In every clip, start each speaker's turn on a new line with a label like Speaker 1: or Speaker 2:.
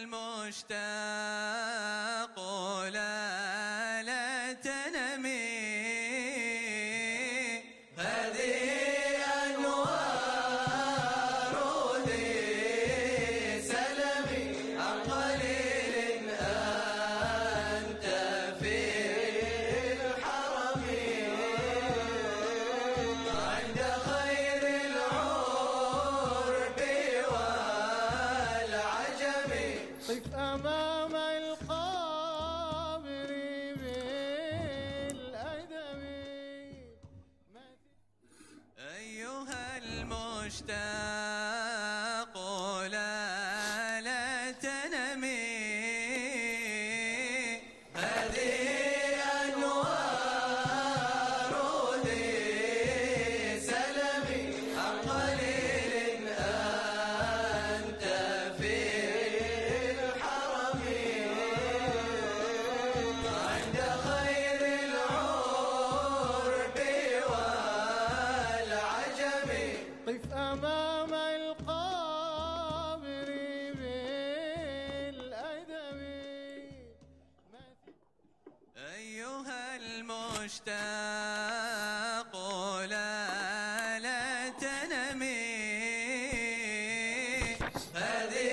Speaker 1: المشتاق لا تنمي هذه أنوار ذي سلمي عن قليل أنت في الحرم عند خير العرب والعجم
Speaker 2: قف أمام القابر بالأدب
Speaker 1: أيها المشتاق لا تنمي هذه أنوار ذي سلمي عن قليل أنت في الحرم عند خير العرب والعجم
Speaker 2: قف أمام القابر بالأدب
Speaker 1: أيها المشتاق لا تنمي هذه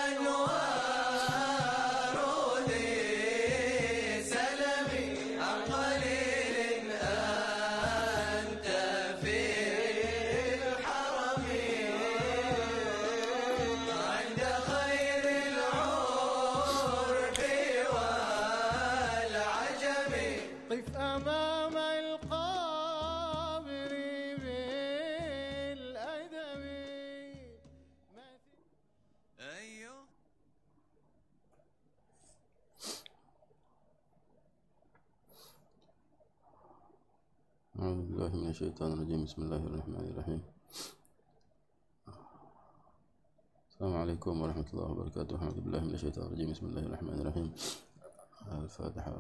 Speaker 1: أنوار ذي سلمي عن قليل أنت في الحرم عند خير العرب والعجم
Speaker 2: قف أمام القابر بالأدب
Speaker 1: أيها
Speaker 3: أعوذ بالله من الشيطان الرجيم. بسم الله الرحمن الرحيم. السلام عليكم ورحمة الله وبركاته. أعوذ بالله من الشيطان الرجيم. بسم الله الرحمن الرحيم. الفاتحة.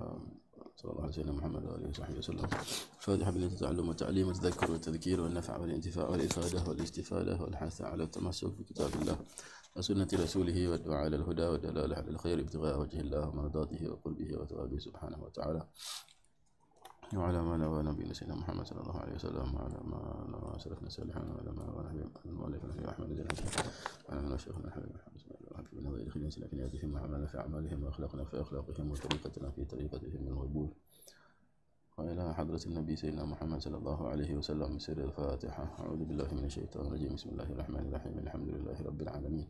Speaker 3: صلى الله على سيدنا محمد وآله وصحبه وسلم. الفاتحة بنية التعلم والتعليم والتذكر والتذكير والنفع والانتفاع والإفادة والاستفادة والحث على التمسك بكتاب الله وسنة رسوله والدعاء على الهدى والدلالة على الخير ابتغاء وجه الله ومرضاته وقربه وثوابه سبحانه وتعالى وعلى ما نوى نبينا سيدنا محمد صلى الله عليه وسلم وعلى ما نوى سلفنا صالحا وعلى ما نوى المؤلف نبي أحمد بن حسن وعلى ما نوى شيخنا الحبيب محمد صلى الله عليه وسلم من غير خلين سلك نياتهم وعملنا في أعمالهم وأخلاقنا في أخلاقهم وطريقتنا في طريقتهم من الغبور وإلى حضرة النبي سيدنا محمد صلى الله عليه وسلم بسر الفاتحة. أعوذ بالله من الشيطان الرجيم. بسم الله الرحمن الرحيم. الحمد لله رب العالمين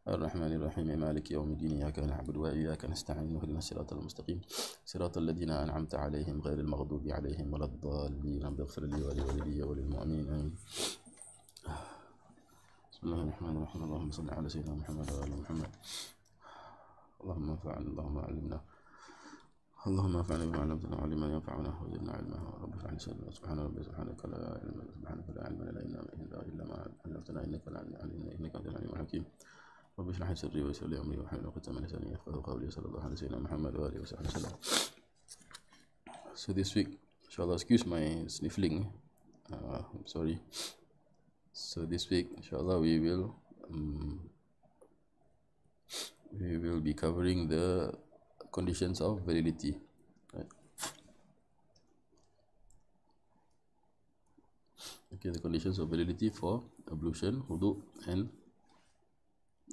Speaker 3: الرحمن الرحيم مالك يوم الدين إياك نعبد وإياك نستعين اهدنا الصراط المستقيم صراط الذين أنعمت عليهم غير المغضوب عليهم ولا الضالين رب اغفر لي ولوالدي وللمؤمنين آمين. بسم الله الرحمن الرحيم. اللهم صل على سيدنا محمد وآل محمد. اللهم انفعنا اللهم علمنا اللهم انفعنا بما علمتنا وعلمنا ينفعنا وزدنا علما. رب اشرح لي صدري. سبحان ربي سبحانك لا علم لنا إلا ما علمتنا إنك أنت العليم الحكيم. رب اشرح لي صدري ويسر لي أمري واحلل عقدة من لساني يفقهوا قولي. صلى الله على سيدنا محمد وآله وصحبه وسلم. So this week, inshallah, excuse my sniffling. I'm sorry. So this week, inshallah, we will be covering the conditions of validity. Right? Okay, the conditions of validity for ablution, wudu, and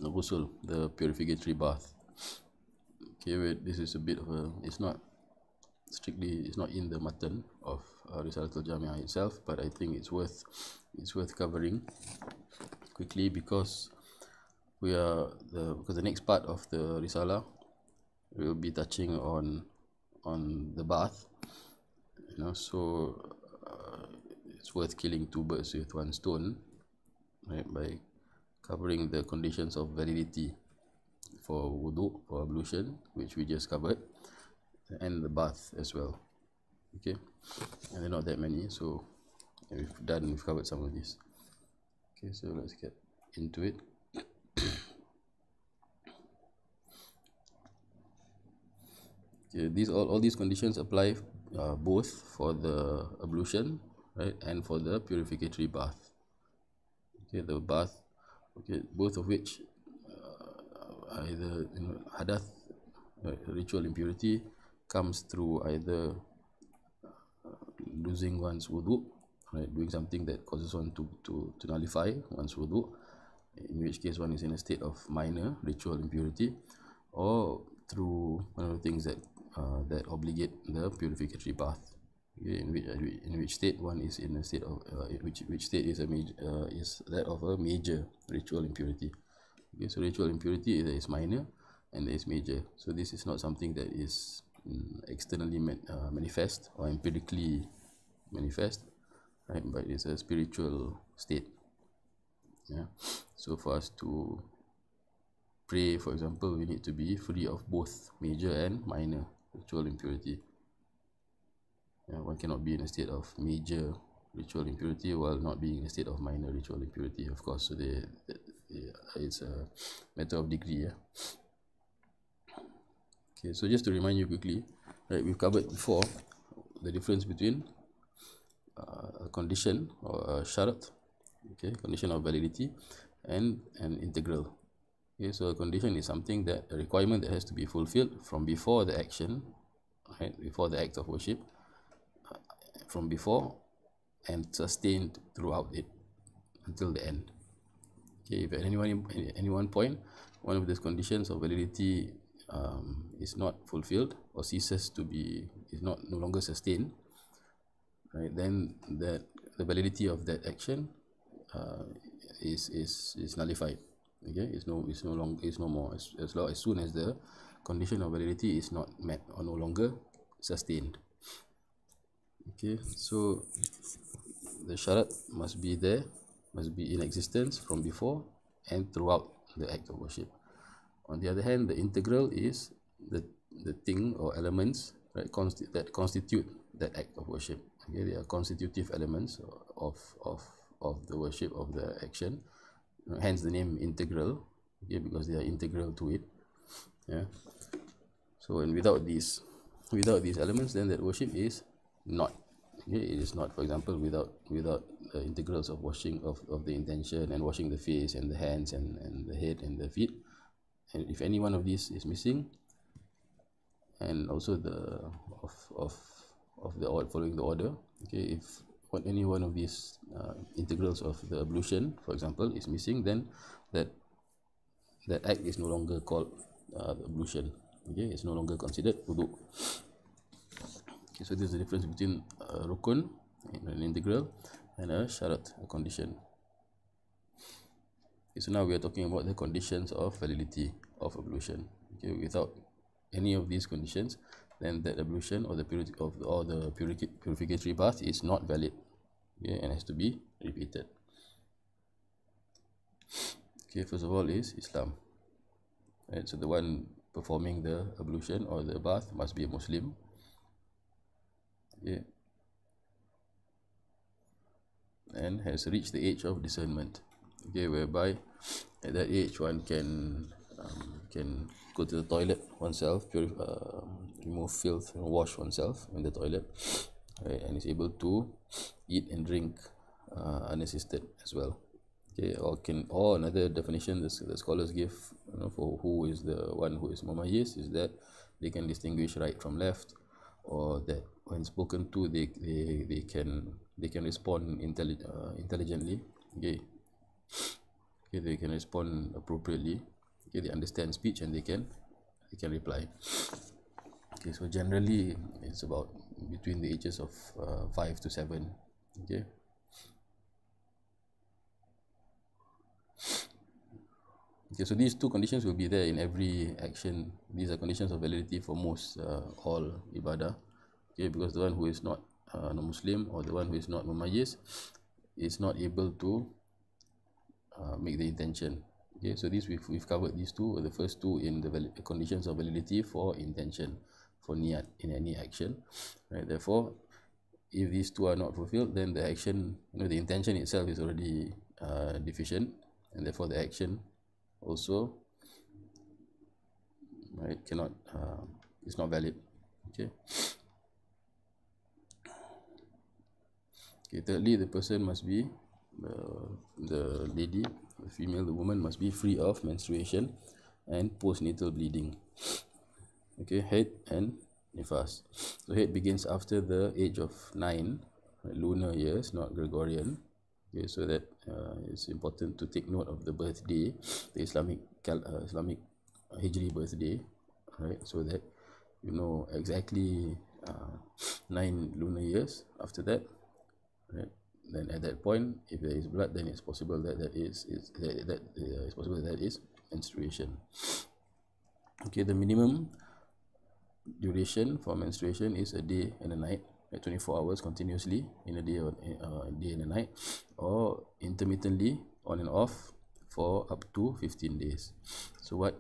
Speaker 3: ghusl, the purificatory bath. Okay, wait, this is a bit of a, it's not in the matan of Risalah al-Jami'ah itself, but I think it's worth covering quickly because the next part of the Risalah will be touching on the bath, so it's worth killing two birds with one stone, right, by covering the conditions of validity for wudu, for ablution, which we just covered, and the bath as well. Okay, and they're not that many, so we've covered some of these. Okay, so let's get into it. Okay, all these conditions apply both for the ablution, right, and for the purificatory bath. Okay, the bath, okay, both of which either hadath, ritual impurity, comes through either losing one's wudu, right, doing something that causes one to nullify one's wudu, in which case one is in a state of minor ritual impurity, or through one of the things that that obligate the purificatory bath, okay, in which state one is in a state of which state is a major is that of a major ritual impurity. Okay, so ritual impurity there is minor and there is major. So this is not something that is externally manifest or empirically manifest, right, but it's a spiritual state. Yeah. So for us to pray, for example, we need to be free of both major and minor ritual impurity. Yeah, one cannot be in a state of major ritual impurity while not being in a state of minor ritual impurity, of course. So it's a matter of degree. Yeah. Okay, so just to remind you quickly, right, we've covered before the difference between a condition or a sharat, okay, condition of validity, and an integral. Okay, so a condition is something that a requirement that has to be fulfilled from before the action, right, before the act of worship, from before and sustained throughout it until the end. Okay, if at any one point one of these conditions of validity is not fulfilled or ceases to be, is no longer sustained, right, then that the validity of that action is nullified. Okay, it's no more as soon as the condition of validity is not met or no longer sustained. Okay, so the sharat must be there, must be in existence from before and throughout the act of worship. On the other hand, the integral is the thing or elements, right, that constitute that act of worship. Okay, they are constitutive elements of the worship, of the action. Hence the name integral, okay, because they are integral to it. Yeah. So, and without these elements, then that worship is not. Okay, it is not. For example, without the integrals of washing of the intention and washing the face and the hands and the head and the feet, and if any one of these is missing, and also the of the order, following the order, okay, if any one of these integrals of the ablution, for example, is missing, then that act is no longer called ablution. Okay, it's no longer considered wudu. Okay, so this is the difference between a rukun, an integral, and a sharat, a condition. Okay, so now we are talking about the conditions of validity of ablution. Okay, without any of these conditions, then that ablution or the purificatory bath is not valid, okay, and has to be repeated. Okay, first of all is Islam. Right, so the one performing the ablution or the bath must be a Muslim. Okay, and has reached the age of discernment. Okay, whereby at that age one can go to the toilet oneself, remove filth and wash oneself in the toilet, right, and is able to eat and drink unassisted as well. Okay, or another definition the scholars give, for who is the one who is mumayyiz, is that they can distinguish right from left, or that when spoken to they can respond intelligently. Okay, they can respond appropriately. Okay, they understand speech and they can reply. Okay, so generally it's about between the ages of 5 to 7. Okay. Okay, so these two conditions will be there in every action. These are conditions of validity for most all ibadah. Okay, because the one who is not non-Muslim or the one who is not mumayyiz is not able to make the intention. Okay, so this we've covered these two, the first two in the conditions of validity for intention, for niyat in any action. Right. Therefore, if these two are not fulfilled, then the action, the intention itself is already deficient, and therefore the action also, right, cannot is not valid. Okay. Okay, thirdly, the person must be the lady, the female, the woman must be free of menstruation and postnatal bleeding. Okay, head and nifas. So head begins after the age of 9 lunar years, not Gregorian. Okay, so that it's important to take note of the birthday, the Islamic Hijri birthday, right? So that you know exactly 9 lunar years after that, right? Then at that point, if there is blood, then it's possible that it's possible that is menstruation. Okay, the minimum duration for menstruation is a day and a night, at 24 hours continuously in a day or a day and a night, or intermittently on and off for up to 15 days. So what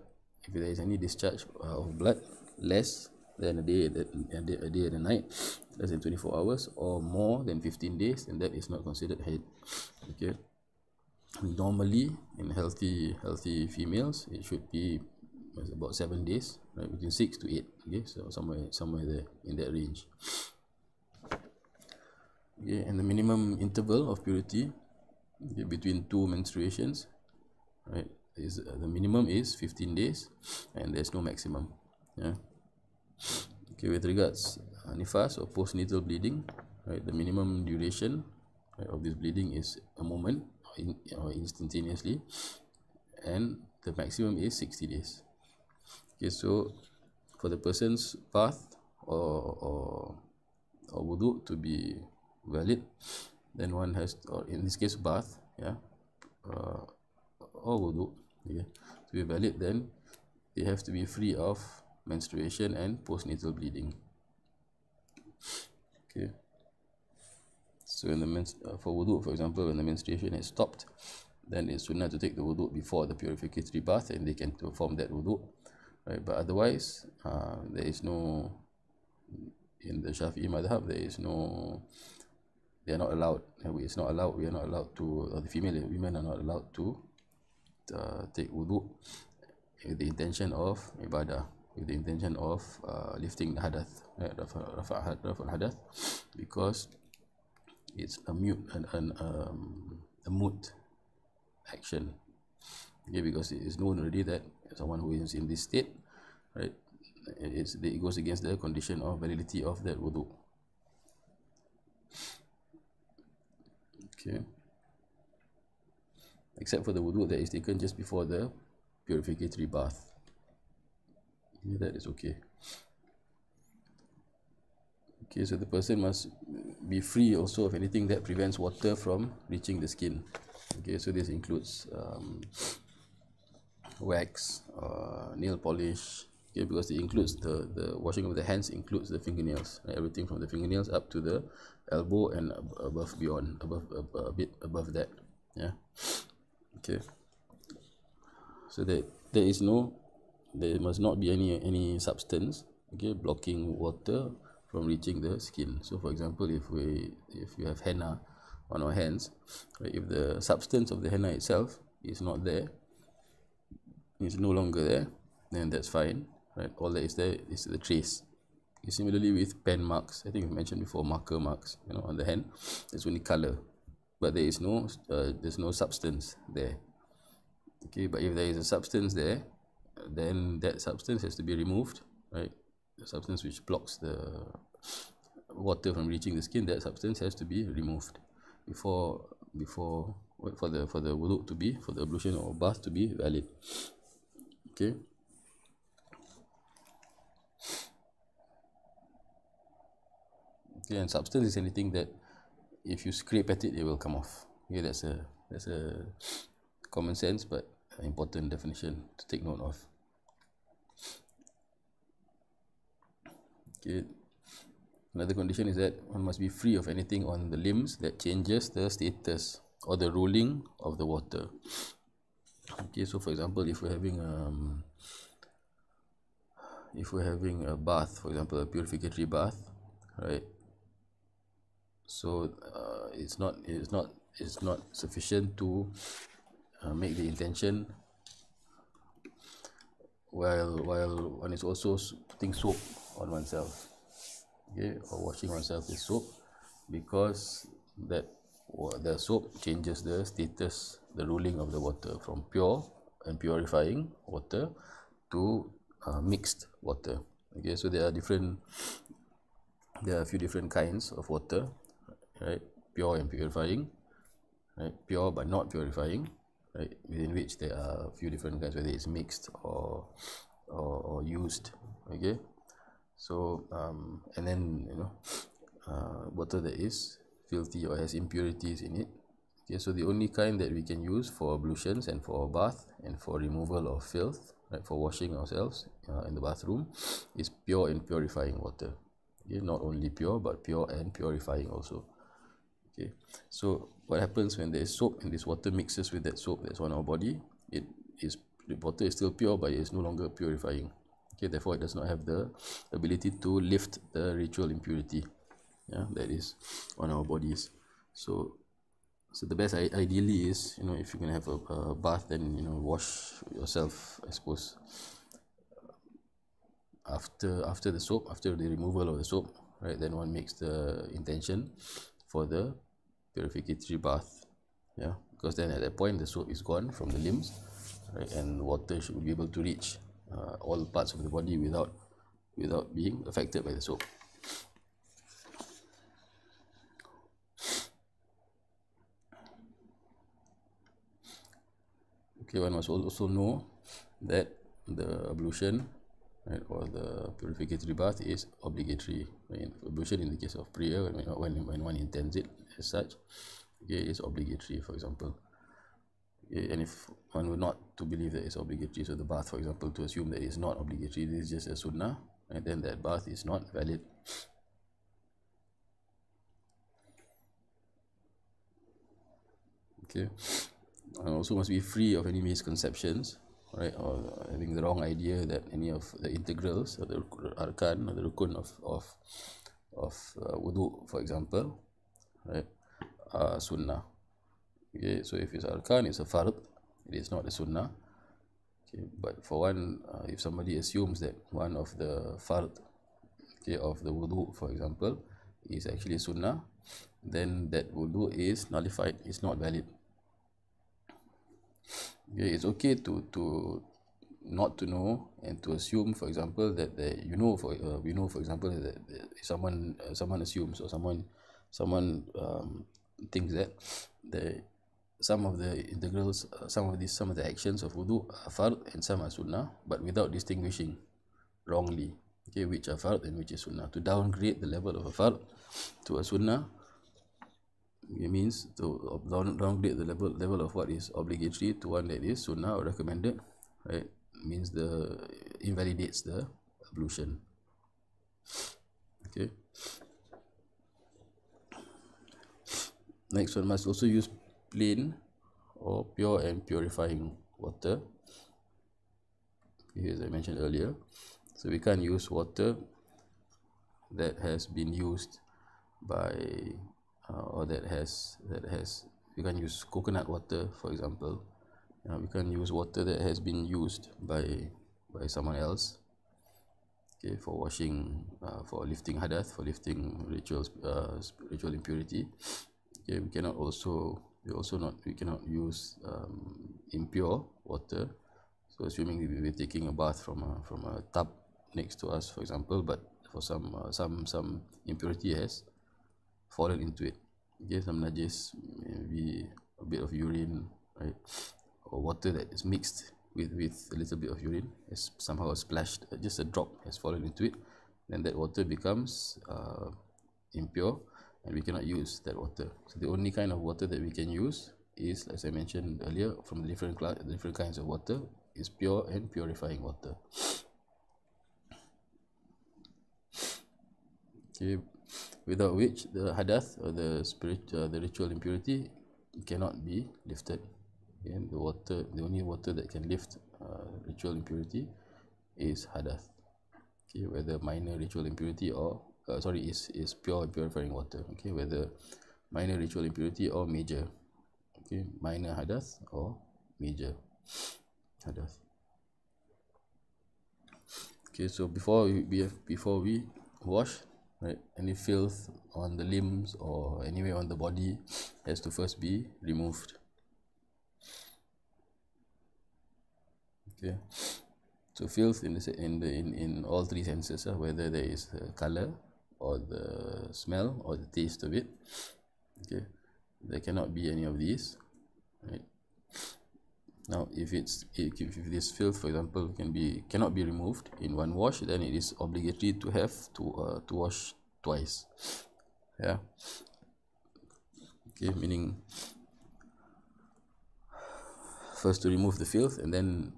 Speaker 3: if there is any discharge of blood less than a day and a night, less than 24 hours, or more than 15 days, then that is not considered head. Okay, normally in healthy females it should be about 7 days, right, between 6 to 8. Okay, so somewhere there in that range. Okay, and the minimum interval of purity, okay, between two menstruations, right, is the minimum is 15 days, and there's no maximum. Yeah. Okay, with regards nifas or postnatal bleeding, right, the minimum duration, right, of this bleeding is a moment or instantaneously, and the maximum is 60 days. Okay, so for the person's bath or wudu to be valid, then one has, or in this case bath, yeah, or wudu, okay, to be valid, then they have to be free of menstruation and postnatal bleeding. Okay, so in the for wudu, for example, when the menstruation has stopped, then it's sunnah to take the wudu before the purificatory bath, and they can perform that wudu, right? But otherwise, there is no, in the Shafi'i madhab, there is no, they are not allowed. It's not allowed. We are not allowed to, or the female women are not allowed to take wudu with the intention of ibadah, with the intention of lifting the hadath, right? Rafa hadath, because it's a moot action. Okay, because it is known already that someone who is in this state, right, it goes against the condition of validity of that wudu. Okay, except for the wudu that is taken just before the purificatory bath. Yeah, that is okay. Okay, so the person must be free also of anything that prevents water from reaching the skin. Okay, so this includes wax, nail polish. Okay, because it includes the washing of the hands includes the fingernails, right? Everything from the fingernails up to the elbow and above, beyond, a bit above that. Yeah. Okay. So that there must not be any substance, okay, blocking water from reaching the skin. So for example, if you have henna on our hands, right, if the substance of the henna itself is not there, is no longer there, then that's fine, right? All that is there is the trace. Okay, similarly with pen marks, I think we mentioned before, marker marks, you know, on the hand, there's only color, but there is there's no substance there. Okay, but if there is a substance there, then that substance has to be removed, right? The substance which blocks the water from reaching the skin, that substance has to be removed before for the wudu to be, for the ablution or bath to be valid. Okay. Okay, and substance is anything that if you scrape at it, it will come off. Okay, that's a common sense but important definition to take note of. Okay. Another condition is that one must be free of anything on the limbs that changes the status or the ruling of the water. Okay, so for example, if we're having a bath, for example, a purificatory bath, right? So it's not sufficient to make the intention while one is also putting soap on oneself, okay, or washing oneself with soap, because that the soap changes the status, the ruling of the water from pure and purifying water to mixed water. Okay, so there are a few different kinds of water, right? Pure and purifying, right? Pure but not purifying, right? Within which there are a few different kinds, whether it's mixed or used. Okay, so and then water that is filthy or has impurities in it. Okay, so the only kind that we can use for ablutions and for bath and for removal of filth, right, for washing ourselves in the bathroom, is pure and purifying water. Okay, not only pure but pure and purifying also. Okay, so what happens when there is soap and this water mixes with that soap that's on our body? The water is still pure, but it is no longer purifying. Okay, therefore it does not have the ability to lift the ritual impurity, yeah, that is on our bodies. So the best ideally is, if you can have a bath, then wash yourself, I suppose, after the soap, after the removal of the soap, right? Then one makes the intention for the purificatory bath, yeah, because then at that point the soap is gone from the limbs, right, and water should be able to reach all parts of the body without being affected by the soap. Okay, one must also know that the ablution, right, or the purificatory bath is obligatory. Right? Ablution in the case of prayer, when one intends it as such, okay, is obligatory, for example. Okay, and if one were not to believe that it's obligatory, so the bath, for example, to assume that it's not obligatory, this is just a sunnah, and then that bath is not valid. Okay, and also must be free of any misconceptions, right, or having the wrong idea that any of the integrals or the arkan or the rukun of wudu, for example, right, are sunnah. Okay, so if it's arkan, it's a fard, it is not a sunnah. Okay, but for one, if somebody assumes that one of the fard, okay, of the wudu, for example, is actually sunnah, then that wudu is nullified, it's not valid. Okay, it's okay to not to know and to assume, for example, that we know, for example, that someone assumes, or someone thinks that some of the integrals, some of the actions of wudu are fard and some are sunnah, but without distinguishing wrongly, okay, which are fard and which is sunnah. To downgrade the level of a fard to a sunnah, it means to downgrade the level of what is obligatory to one that is sunnah or recommended, right? Means invalidates the ablution. Okay. Next one, must also use plain or pure and purifying water. Okay, as I mentioned earlier, so we can't use water that has been used by or that has we can use coconut water, for example. We can use water that has been used by someone else, okay, for washing, for lifting hadath, for lifting ritual impurity. Okay, we cannot use impure water. So assuming we're taking a bath from a tub next to us, for example, but for some impurity has fallen into it. Okay, some najis, maybe a bit of urine, right, or water that is mixed with a little bit of urine, has somehow splashed, just a drop has fallen into it, then that water becomes impure, and we cannot use that water. So the only kind of water that we can use is, as I mentioned earlier, from the different kinds of water, is pure and purifying water. Okay, without which the hadath or the ritual impurity cannot be lifted. Okay, the only water that can lift ritual impurity is hadath. Okay, whether minor ritual impurity or is pure and purifying water. Okay, whether minor ritual impurity or major. Okay, minor hadath or major hadath. Okay, so before we wash, right, any filth on the limbs or anywhere on the body has to first be removed. Okay, So filth in all three senses, whether there is the color or the smell or the taste of it. Okay, there cannot be any of these, right? Now, if this filth, for example, cannot be removed in one wash, then it is obligatory to have to wash twice. Yeah. Okay, meaning first to remove the filth, and then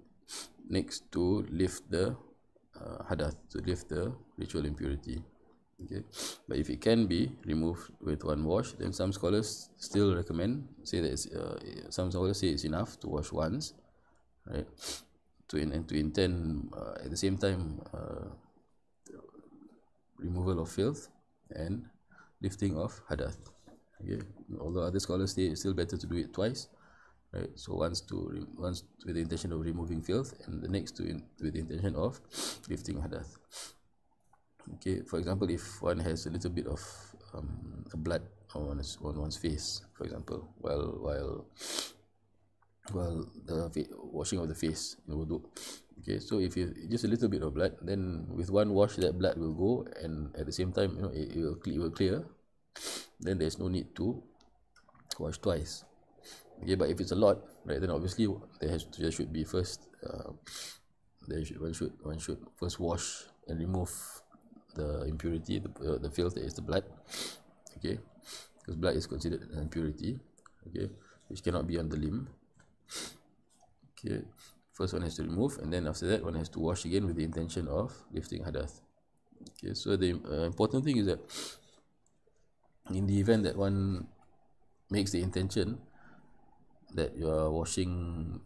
Speaker 3: next to lift the hadath, to lift the ritual impurity. Okay, but if it can be removed with one wash, then some scholars still recommend, some scholars say it's enough to wash once, right? To intend at the same time removal of filth and lifting of hadath. Okay, although other scholars say it's still better to do it twice, right? So once with the intention of removing filth, and the next with the intention of lifting hadath. Okay, for example, if one has a little bit of blood on one's face, for example, while the washing of the face in wudu. Okay, so if you just a little bit of blood, then with one wash that blood will go, and at the same time, it will clear. Then there's no need to wash twice. Okay, but if it's a lot, right, then obviously there should be first. One should first wash and remove the impurity, the filth that is the blood. Okay, because blood is considered an impurity. Okay, which cannot be on the limb. Okay, first one has to remove, and then after that one has to wash again with the intention of lifting hadath. Okay, so the important thing is that in the event that one makes the intention that you are washing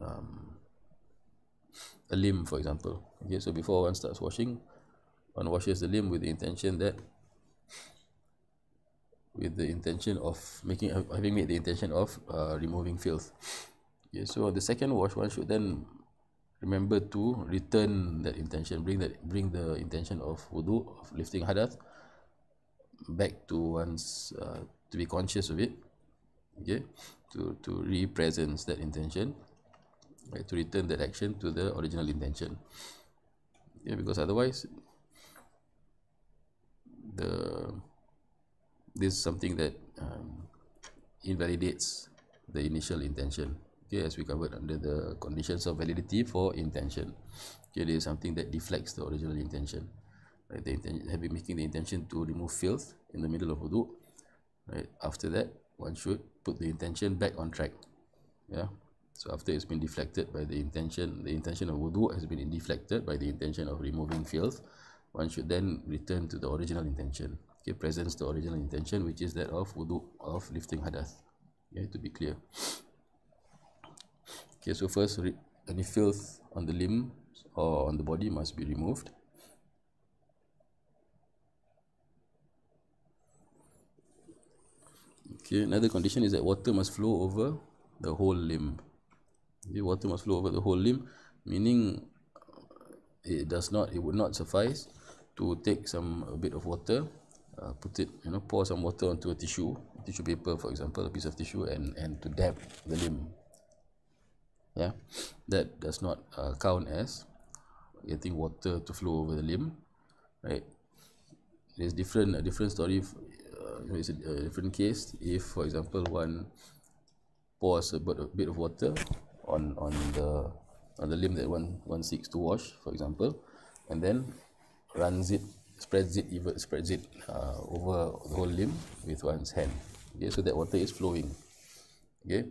Speaker 3: a limb, for example. Okay, so before one starts washing, one washes the limb with the intention of having made the intention of removing filth. Okay, so the second wash, one should then remember to return that intention, bring the intention of wudu, of lifting hadath, back to one's to be conscious of it. Okay, to re-presence that intention, right, to return that action to the original intention. Okay, because otherwise this is something that invalidates the initial intention. Okay, as we covered under the conditions of validity for intention. Okay, there is something that deflects the original intention. Right, making the intention to remove filth in the middle of wudu. Right, after that, one should put the intention back on track. Yeah. So after it's been deflected by the intention of wudu has been deflected by the intention of removing filth, one should then return to the original intention. Okay, presents the original intention, which is that of wudu, of lifting hadath. Okay, to be clear. Okay, so first, any filth on the limb or on the body must be removed. Okay, another condition is that water must flow over the whole limb. Okay, water must flow over the whole limb, meaning it would not suffice to take a bit of water, pour some water onto a tissue paper, for example, a piece of tissue, and to dab the limb. Yeah, that does not count as getting water to flow over the limb, right? There's a different story. It's a different case if, for example, one pours a bit of water on the limb that one seeks to wash, for example, and then spreads it over the whole limb with one's hand. Okay, so that water is flowing. Okay,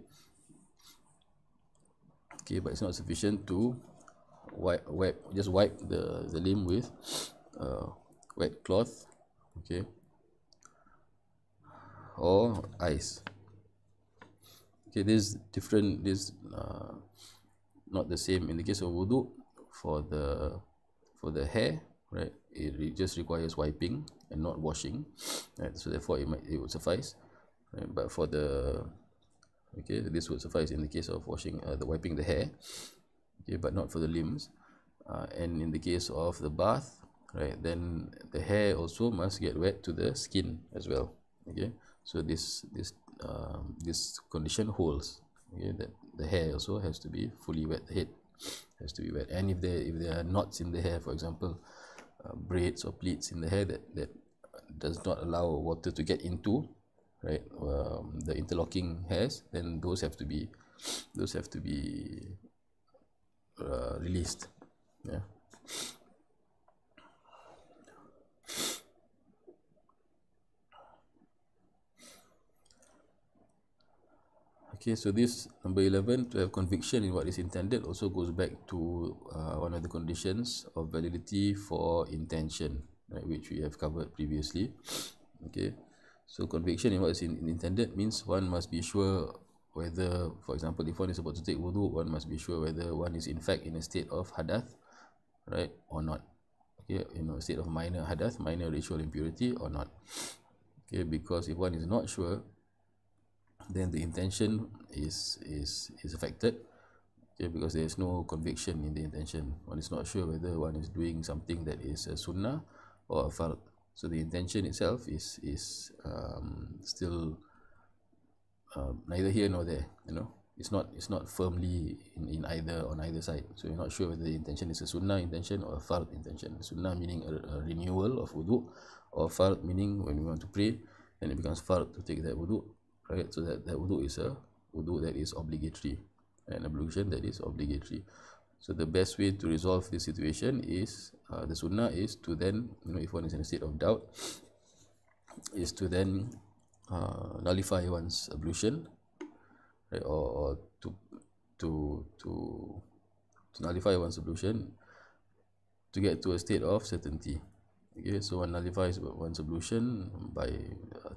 Speaker 3: but it's not sufficient to wipe the limb with wet cloth, okay, or ice. Okay, this is different. This not the same in the case of wudu. For the hair, right, it just requires wiping and not washing, right? So therefore it would suffice, right? But for this would suffice in the case of washing wiping the hair, okay, but not for the limbs. And in the case of the bath, right, then the hair also must get wet to the skin as well. Okay, so this condition holds. Okay, that the hair also has to be fully wet. The head Has to be wet. And if there are knots in the hair, for example, braids or pleats in the hair that does not allow water to get into, right, the interlocking hairs, then those have to be released. Yeah. Okay, so this number 11, to have conviction in what is intended, also goes back to one of the conditions of validity for intention, right, which we have covered previously. Okay, so conviction in what is intended means one must be sure whether, for example, if one is about to take wudu, one must be sure whether one is in fact in a state of hadath, right, or not. Okay, a state of minor hadath, minor ritual impurity or not. Okay, because if one is not sure, then the intention is affected. Okay, because there is no conviction in the intention. One is not sure whether one is doing something that is a sunnah or a fard. So the intention itself is still neither here nor there. It's not firmly on either side. So you're not sure whether the intention is a sunnah intention or a fard intention. Sunnah meaning a renewal of wudu, or fard meaning when we want to pray, then it becomes fard to take that wudu. Right, so that wudu is a wudu that is obligatory, an ablution that is obligatory. So the best way to resolve this situation is, the sunnah is to then, if one is in a state of doubt, is to then nullify one's ablution, right, or to nullify one's ablution to get to a state of certainty. Okay, so one nullifies one's ablution by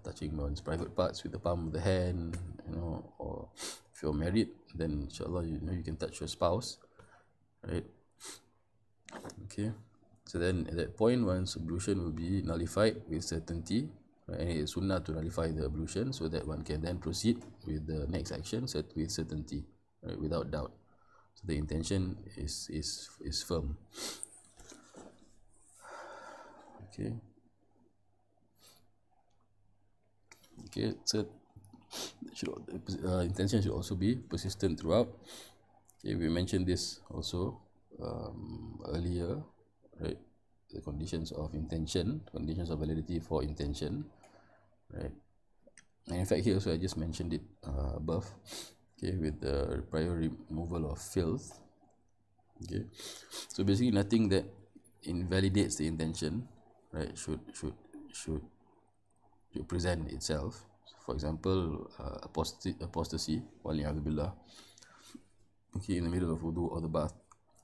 Speaker 3: touching one's private parts with the palm of the hand, or if you're married, then inshallah you can touch your spouse, right? Okay, so then at that point one's ablution will be nullified with certainty, right? And it is sunnah to nullify the ablution so that one can then proceed with the next action with certainty, right, without doubt. So the intention is firm. Okay, so intention should also be persistent throughout. Okay, we mentioned this also earlier, right? The conditions of intention, conditions of validity for intention, right? And in fact, here also I just mentioned it above. Okay, with the prior removal of filth. Okay, so basically nothing that invalidates the intention, right, should present itself. For example, apostasy, wali'adhu, okay, in the middle of wudu or the bath,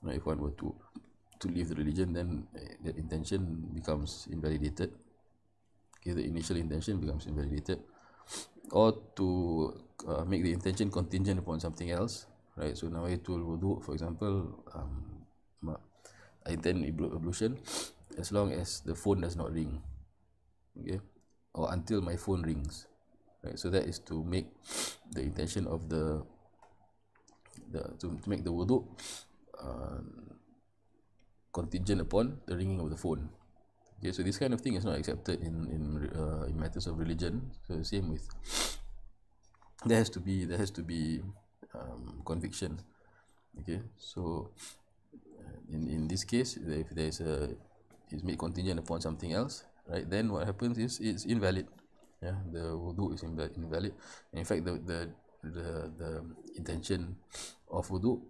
Speaker 3: right, if one were to leave the religion, then that intention becomes invalidated. Okay, the initial intention becomes invalidated. Or to make the intention contingent upon something else, right? So nawaitul wudu, for example, I intend ablution as long as the phone does not ring, okay, or until my phone rings, right? So that is to make the intention of to make the wudu contingent upon the ringing of the phone. Okay, so this kind of thing is not accepted in matters of religion. So same with, there has to be conviction. Okay, so in this case, if there is is made contingent upon something else, right, then what happens is it's invalid. Yeah, the wudu is invalid. And in fact, the intention of wudu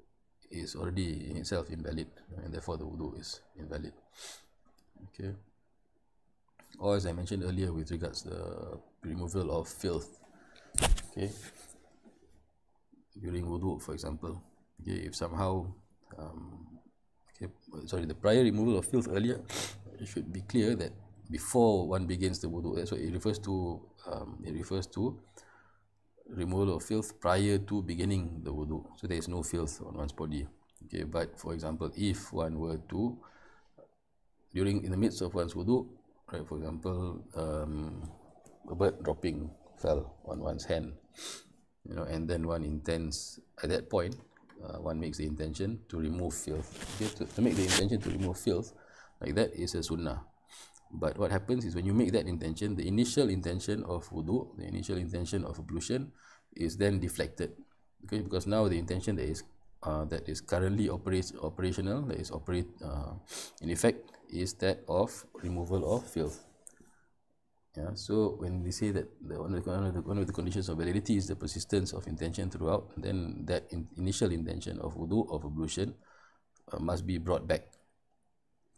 Speaker 3: is already in itself invalid, and therefore the wudu is invalid. Okay. Or as I mentioned earlier with regards to the removal of filth, okay, during wudu, for example, okay, if somehow the prior removal of filth earlier, it should be clear that before one begins the wudu, that's what it refers to. It refers to removal of filth prior to beginning the wudu, so there is no filth on one's body. Okay, but for example, if one were to, in the midst of one's wudu, right, for example, a bird dropping fell on one's hand, and then one intends at that point, one makes the intention to remove filth. Okay, to make the intention to remove filth, like that is a sunnah. But what happens is when you make that intention, the initial intention of wudu, the initial intention of ablution is then deflected. Okay, because now the intention that is that is currently operational, that is in effect, is that of removal of filth. Yeah, so when we say that one of the conditions of validity is the persistence of intention throughout, then that initial intention of wudu, of ablution, must be brought back.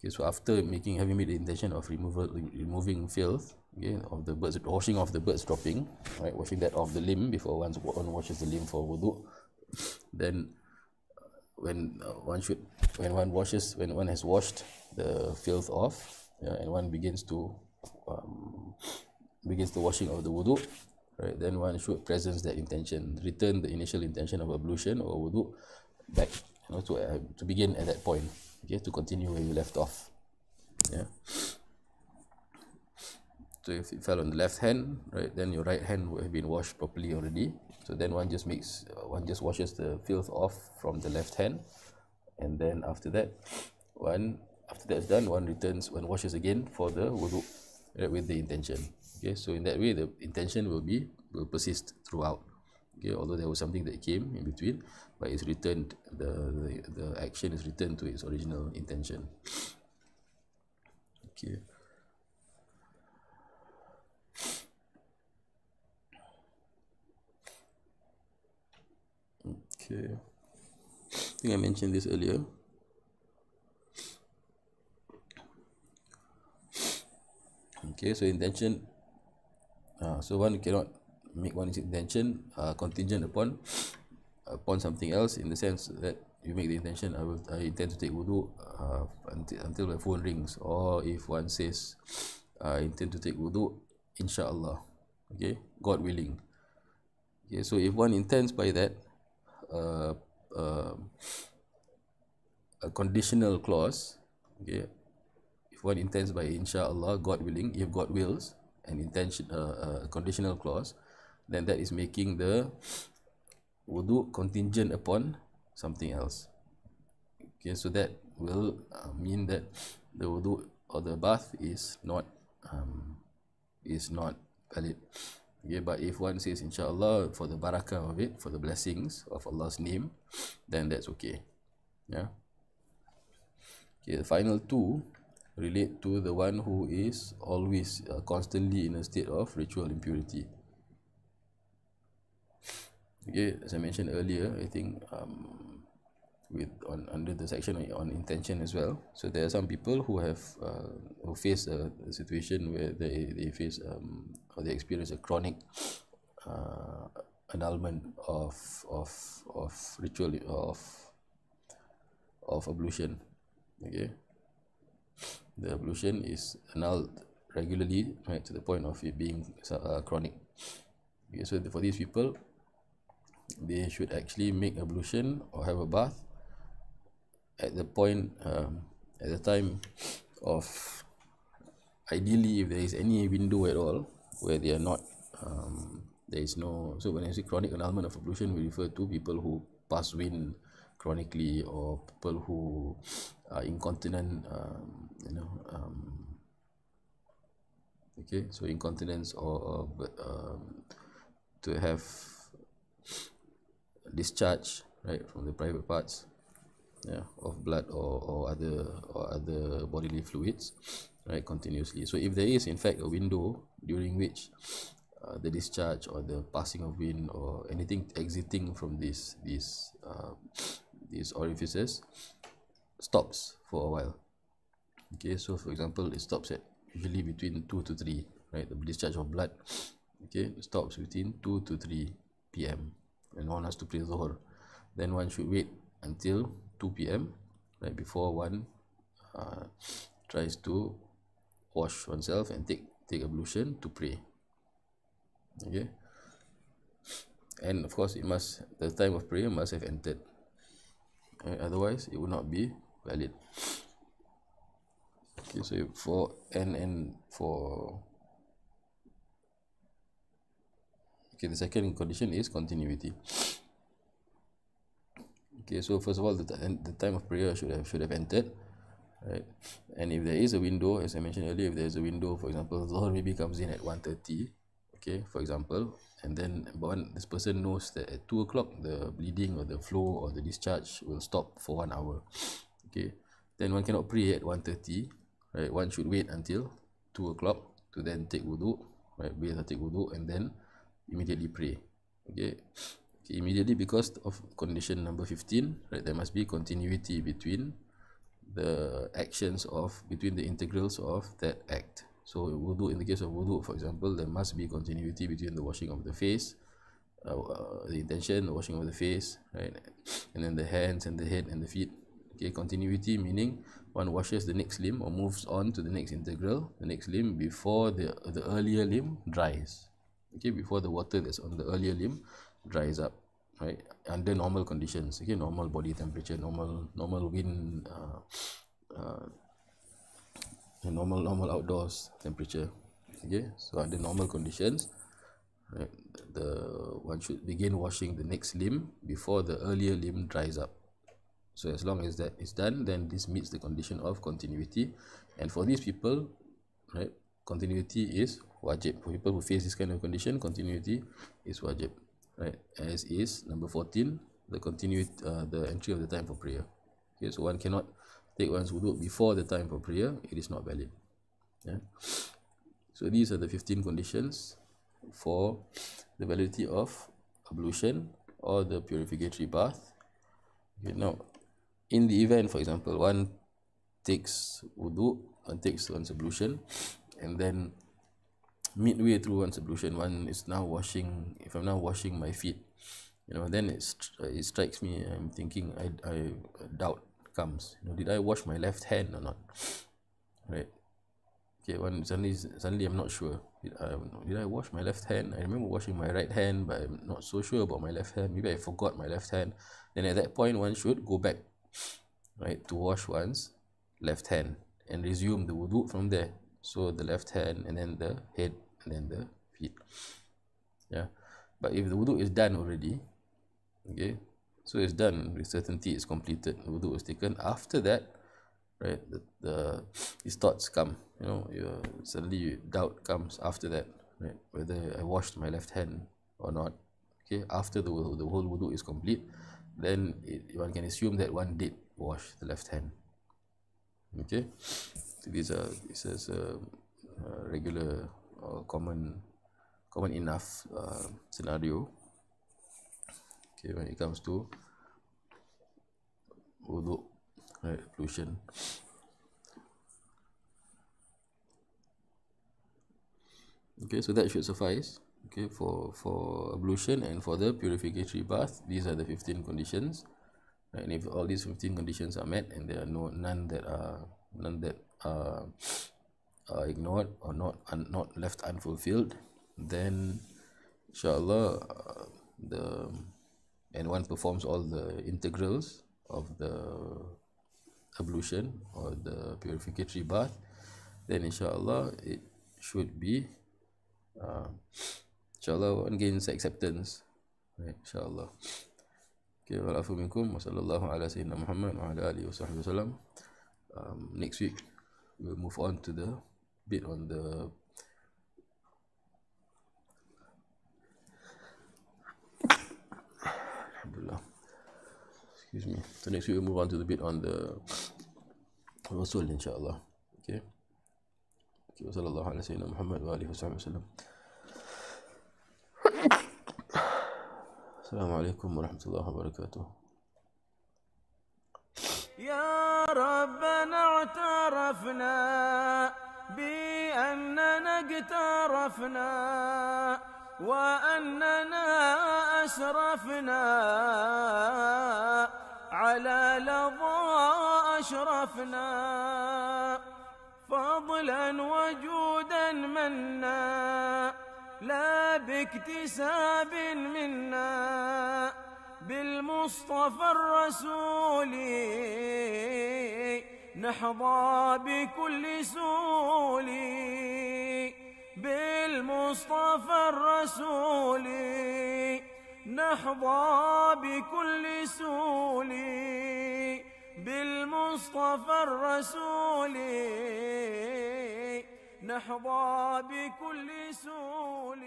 Speaker 3: Okay, so after having made the intention of removing filth, okay, of the birds, washing off the birds dropping, right, washing that off the limb before one washes the limb for wudu, then when one has washed the filth off, yeah, and one begins the washing of the wudu, right, then one should presence that intention, return the initial intention of ablution or wudu back, to begin at that point, okay, to continue where you left off. Yeah. So if it fell on the left hand, right, then your right hand would have been washed properly already. So then one just washes the filth off from the left hand, and then after that's done, one washes again for the wudu, right, with the intention. Okay, so in that way the intention will persist throughout. Okay, although there was something that came in between, but it's returned, the action is returned to its original intention. Okay. Okay. I think I mentioned this earlier. Okay, so intention. So one cannot make one's intention contingent upon something else, in the sense that you make the intention, I intend to take wudu until my phone rings, or if one says I intend to take wudu inshallah, okay, God willing. Okay, so if one intends by that a conditional clause, okay, if one intends by inshallah, God willing, if God wills, an intention, a conditional clause, then that is making the wudu contingent upon something else. Okay, so that will mean that the wudu or the bath is not valid. Okay, but if one says inshallah for the barakah of it, for the blessings of Allah's name, then that's okay. Yeah. Okay, the final two relate to the one who is always constantly in a state of ritual impurity. Okay, as I mentioned earlier, I think under the section on intention as well. So there are some people who have who face a situation where they face or they experience a chronic annulment of ritual of ablution. Okay, the ablution is annulled regularly, right, to the point of it being chronic. Okay, so for these people, they should actually make ablution or have a bath at the point, at the time of, ideally, if there is any window at all where they are not, there is no. So when I say chronic annulment of ablution, we refer to people who pass wind chronically, or people who are incontinent, okay, so incontinence, or to have discharge, right, from the private parts, yeah, of blood or other bodily fluids, right, continuously. So if there is in fact a window during which the discharge or the passing of wind or anything exiting from these orifices stops for a while. Okay, so for example, it stops at usually between 2 to 3, right, the discharge of blood, okay, stops between 2 to 3 p.m. and one has to pray Zuhr. Then one should wait until 2 p.m, right, before one tries to wash oneself and take ablution to pray. Okay, and of course the time of prayer must have entered, right? Otherwise it would not be valid. Okay, so the second condition is continuity. Okay, so first of all, the time of prayer should have entered, right? And if there is a window, as I mentioned earlier, if there is a window, for example, Dhuhr maybe comes in at 1:30, Okay, for example, and then this person knows that at 2 o'clock the bleeding or the flow or the discharge will stop for 1 hour. Okay, then one cannot pray at 1:30, right? One should wait until 2 o'clock to then take wudu, right? Take wudu and then immediately pray. Okay, immediately, because of condition number 15, right? There must be continuity between the actions between the integrals of that act. So wudu, in the case of wudu, for example, there must be continuity between the washing of the face, the intention, the washing of the face, right, and then the hands and the head and the feet. Okay, continuity meaning one washes the next limb or moves on to the next integral, the next limb, before the earlier limb dries. Okay, before the water that's on the earlier limb dries up, right, under normal conditions. Okay, normal body temperature, normal wind, normal outdoors temperature. Okay, so under normal conditions, right, one should begin washing the next limb before the earlier limb dries up. So as long as that is done, then this meets the condition of continuity. And for these people, right, continuity is wajib. For people who face this kind of condition, continuity is wajib, right, as is number 14, the entry of the time for prayer. Okay, so one cannot take one's wudu before the time for prayer. It is not valid. Yeah. So these are the 15 conditions for the validity of ablution or the purificatory bath. Okay, now in the event, for example, one takes wudu, one takes one's ablution, and then midway through one's ablution, one is now washing. If I'm now washing my feet, then it strikes me. I'm thinking, I doubt comes. Did I wash my left hand or not? Right. Okay. Suddenly I'm not sure. Did I wash my left hand? I remember washing my right hand, but I'm not so sure about my left hand. Maybe I forgot my left hand. Then at that point, one should go back, right, to wash one's left hand and resume the wudu from there. So the left hand, and then the head, and then the feet. Yeah. But if the wudu is done already, okay, so it's done with certainty, it's completed, the wudu is taken. After that, right, these thoughts come. Suddenly doubt comes after that, right, whether I washed my left hand or not. Okay, after the whole wudu is complete, then one can assume that one did wash the left hand. Okay, so this is a regular or common enough scenario. Okay, when it comes to wudu, right, ablution. Okay, so that should suffice. Okay, for ablution and for the purificatory bath, these are the 15 conditions. Right, and if all these 15 conditions are met and there are none that are ignored or not left unfulfilled, then inshallah and one performs all the integrals of the ablution or the purificatory bath, then inshallah it should be inshallah one gains acceptance, right, inshallah. Okay, wa'alafu minkum wa sallallahu ala sayyidina Muhammad wa ala alihi wa sahbihi wasallam. Next week we'll move on to the bit on the Alhamdulillah. Excuse me. So next week we'll move on to the bit on the Rasul, inshallah. Okay. Wa sallallahu ala sayyidina Muhammad wa alihi wa sahbihi wasallam. Assalamu alaikum wa rahmatullahi wa barakatuh.
Speaker 1: يا ربنا اعترفنا بأننا اقترفنا وأننا أسرفنا على لظى أشرفنا فضلا وجودا منا لا باكتساب منا بالمصطفى الرسول نحظى بكل سول بالمصطفى الرسول نحظى بكل سول بالمصطفى الرسول نحظى بكل سول